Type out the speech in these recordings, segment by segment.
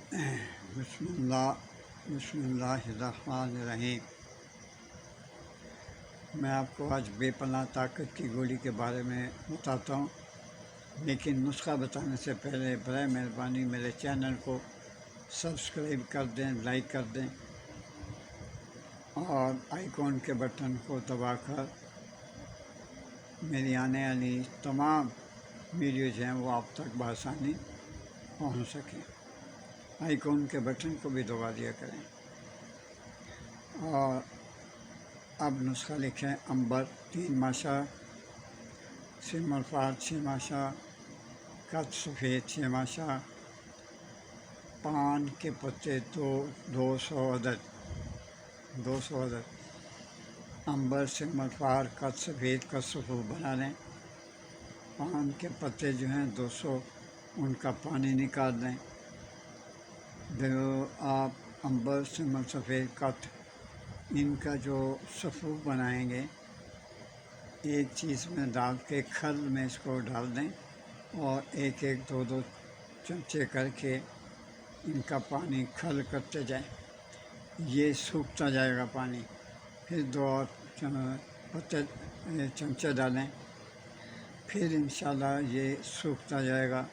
بسم اللہ الرحمن الرحیم۔ میں آپ کو آج بے پناہ طاقت کی گولی کے بارے میں بتاتا ہوں، لیکن نسخہ بتانے سے پہلے برائے مہربانی میرے چینل کو سبسکرائب کر دیں، لائک کر دیں اور آئیکن کے بٹن کو دبا کر میری آنے والی تمام ویڈیوز ہیں وہ آپ تک بآسانی پہنچ سکیں۔ آئیکن کے بٹن کو بھی دبا دیا کریں۔ اور اب نسخہ لکھیں: عنبر 3 ماشا، سم الفار 6 ماشا، کت سفید 6 ماشا، پان کے پتے 200 عدد 200 عدد۔ عنبر، سم الفار، کت سفید کا سفو بنا لیں۔ پان کے پتے جو ہیں 200، ان کا پانی نکال دیں۔ جو آپ عنبر، سم السفید، کت ان کا جو سفو بنائیں گے، ایک چیز میں ڈال کے کھل میں اس کو ڈال دیں اور ایک دو چمچے کر کے ان کا پانی کھل کرتے جائیں۔ یہ سوکھتا جائے گا پانی، پھر 2 اور چمچے ڈالیں، پھر انشاءاللہ یہ سوکھتا جائے گا۔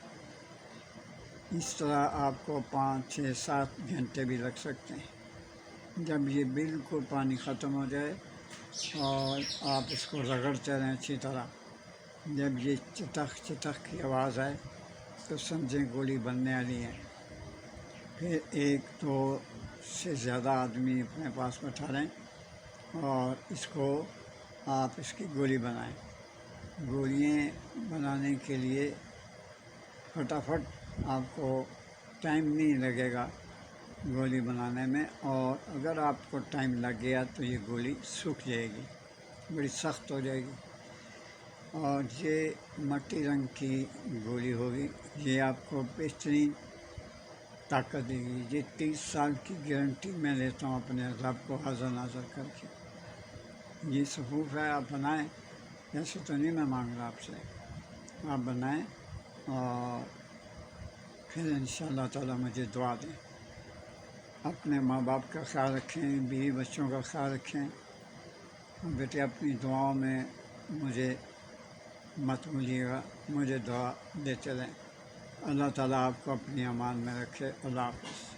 اس طرح آپ کو 5، 6، 7 گھنٹے بھی لگ سکتے ہیں۔ جب یہ بالکل پانی ختم ہو جائے اور آپ اس کو رگڑتے رہیں اچھی طرح، جب یہ چٹخ چٹخ کی آواز آئے تو سمجھیں گولی بننے والی ہے۔ پھر 1، 2 سے زیادہ آدمی اپنے پاس بٹھا لیں اور اس کو آپ اس کی گولی بنائیں۔ گولیاں بنانے کے لیے فٹافٹ آپ کو ٹائم نہیں لگے گا گولی بنانے میں، اور اگر آپ کو ٹائم لگ گیا تو یہ گولی سوکھ جائے گی، بڑی سخت ہو جائے گی۔ اور یہ مٹی رنگ کی گولی ہوگی، یہ آپ کو بہترین طاقت دے گی۔ یہ 30 سال کی گارنٹی میں لیتا ہوں اپنے رب کو حاضر ناظر کر کے۔ یہ صفوف ہے، آپ بنائیں، ایسے تو نہیں میں مانگ رہا آپ سے، آپ بنائیں اور پھر انشاءاللہ تعالیٰ مجھے دعا دیں۔ اپنے ماں باپ کا خیال رکھیں، بیوی بچوں کا خیال رکھیں، بیٹے اپنی دعاؤں میں مجھے مت بھولیے گا، مجھے دعا دیتے رہیں۔ اللہ تعالیٰ آپ کو اپنی امان میں رکھے۔ اللہ حافظ۔